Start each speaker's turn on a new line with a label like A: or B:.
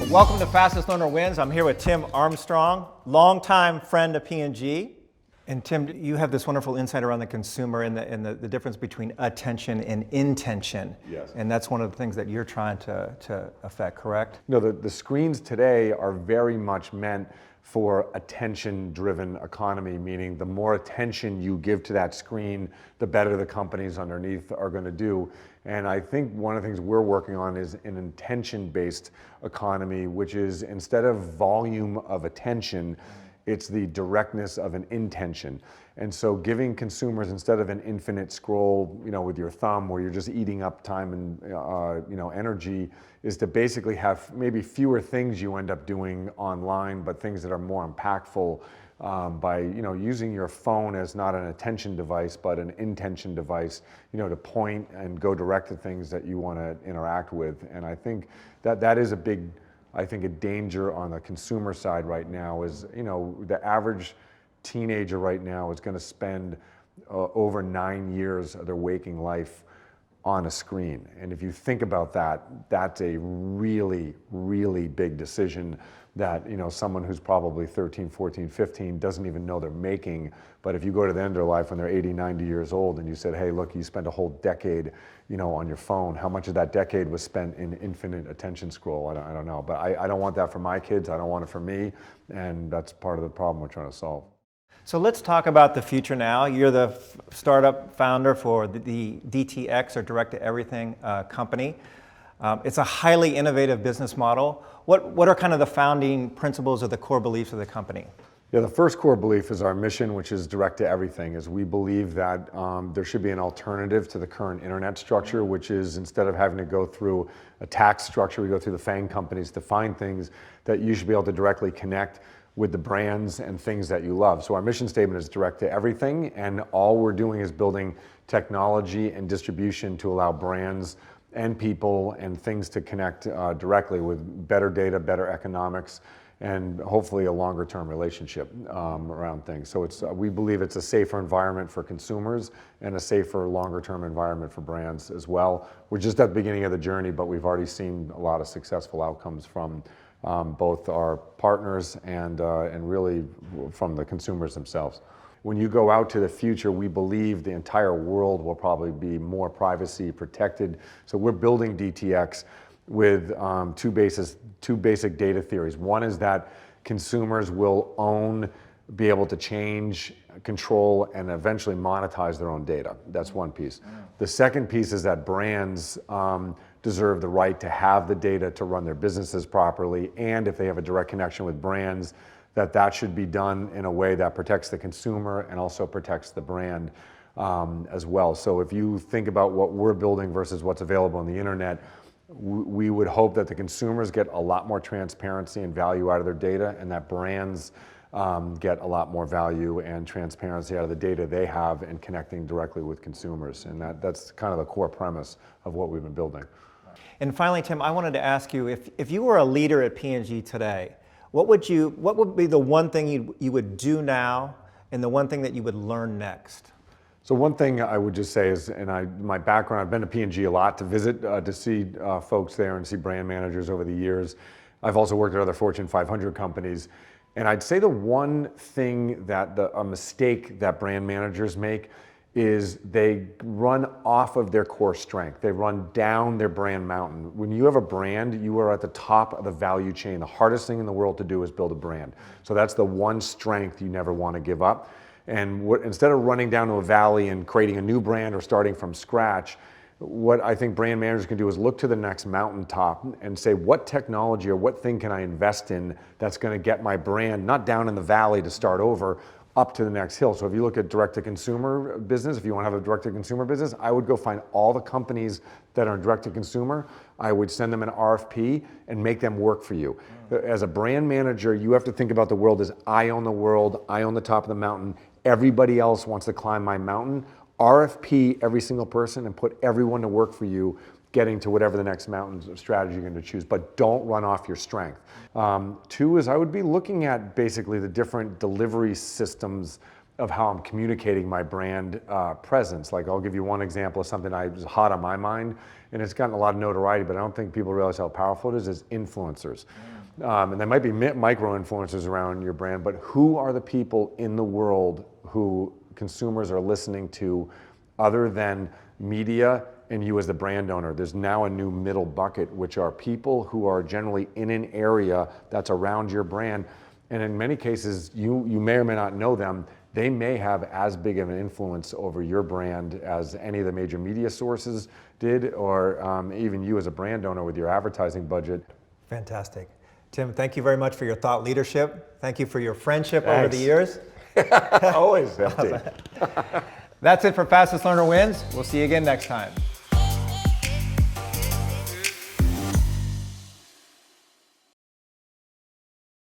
A: Welcome to Fastest Learner Wins. I'm here with Tim Armstrong, longtime friend of P&G. And Tim, you have this wonderful insight around the consumer and the difference between attention and intention.
B: Yes.
A: And that's one of the things that you're trying to affect, correct?
B: No, the screens today are very much meant for attention-driven economy, meaning the more attention you give to that screen, the better the companies underneath are going to do. And I think one of the things we're working on is an intention-based economy, which is instead of volume of attention, it's the directness of an intention. And so giving consumers, instead of an infinite scroll, with your thumb where you're just eating up time and energy, is to basically have maybe fewer things you end up doing online, but things that are more impactful by using your phone as not an attention device, but an intention device, to point and go direct to things that you want to interact with. And I think that is a danger on the consumer side right now is, the average teenager right now is going to spend over 9 years of their waking life on a screen. And if you think about that, that's a really, really big decision that, someone who's probably 13, 14, 15 doesn't even know they're making. But if you go to the end of their life when they're 80, 90 years old and you said, hey, look, you spent a whole decade, on your phone, how much of that decade was spent in infinite attention scroll? I don't know, but I don't want that for my kids. I don't want it for me. And that's part of the problem we're trying to solve.
A: So let's talk about the future now. You're the startup founder for the DTX, or Direct to Everything company. It's a highly innovative business model. What are kind of the founding principles or the core beliefs of the company?
B: Yeah, the first core belief is our mission, which is direct to everything, is we believe that there should be an alternative to the current internet structure, which is instead of having to go through a tax structure, we go through the FANG companies to find things that you should be able to directly connect with the brands and things that you love. So our mission statement is direct to everything, and all we're doing is building technology and distribution to allow brands and people and things to connect directly with better data, better economics, and hopefully a longer term relationship around things. So we believe it's a safer environment for consumers and a safer longer term environment for brands as well. We're just at the beginning of the journey, but we've already seen a lot of successful outcomes from both our partners and really from the consumers themselves. When you go out to the future, we believe the entire world will probably be more privacy protected. So we're building DTX with two basic data theories. One is that consumers will be able to change, control, and eventually monetize their own data. That's one piece. The second piece is that brands deserve the right to have the data to run their businesses properly, and if they have a direct connection with brands, that should be done in a way that protects the consumer and also protects the brand as well. So if you think about what we're building versus what's available on the internet, we would hope that the consumers get a lot more transparency and value out of their data, and that brands get a lot more value and transparency out of the data they have in connecting directly with consumers. And that's kind of the core premise of what we've been building.
A: And finally, Tim, I wanted to ask you, if you were a leader at P&G today, what would be the one thing you would do now and the one thing that you would learn next?
B: So one thing I would just say is, my background, I've been to P&G a lot to visit, to see folks there and see brand managers over the years. I've also worked at other Fortune 500 companies. And I'd say the one thing a mistake that brand managers make is they run off of their core strength. They run down their brand mountain. When you have a brand, you are at the top of the value chain. The hardest thing in the world to do is build a brand. So that's the one strength you never want to give up. And instead of running down to a valley and creating a new brand or starting from scratch, what I think brand managers can do is look to the next mountaintop and say, what technology or what thing can I invest in that's going to get my brand not down in the valley to start over, up to the next hill. So if you look at direct-to-consumer business, if you want to have a direct-to-consumer business, I would go find all the companies that are direct-to-consumer. I would send them an RFP and make them work for you. As a brand manager, you have to think about the world as I own the world, I own the top of the mountain, everybody else wants to climb my mountain. RFP every single person and put everyone to work for you, getting to whatever the next mountain strategy you're going to choose, but don't run off your strength. Two is I would be looking at basically the different delivery systems of how I'm communicating my brand presence. Like I'll give you one example of something that was hot on my mind, and it's gotten a lot of notoriety, but I don't think people realize how powerful it is influencers. and there might be micro influencers around your brand, but who are the people in the world who consumers are listening to other than media and you as the brand owner? There's now a new middle bucket, which are people who are generally in an area that's around your brand. And in many cases, you may or may not know them. They may have as big of an influence over your brand as any of the major media sources did, or even you as a brand owner with your advertising budget.
A: Fantastic. Tim, thank you very much for your thought leadership. Thank you for your friendship over the years.
B: Always empty.
A: That's it for Fastest Learner Wins. We'll see you again next time.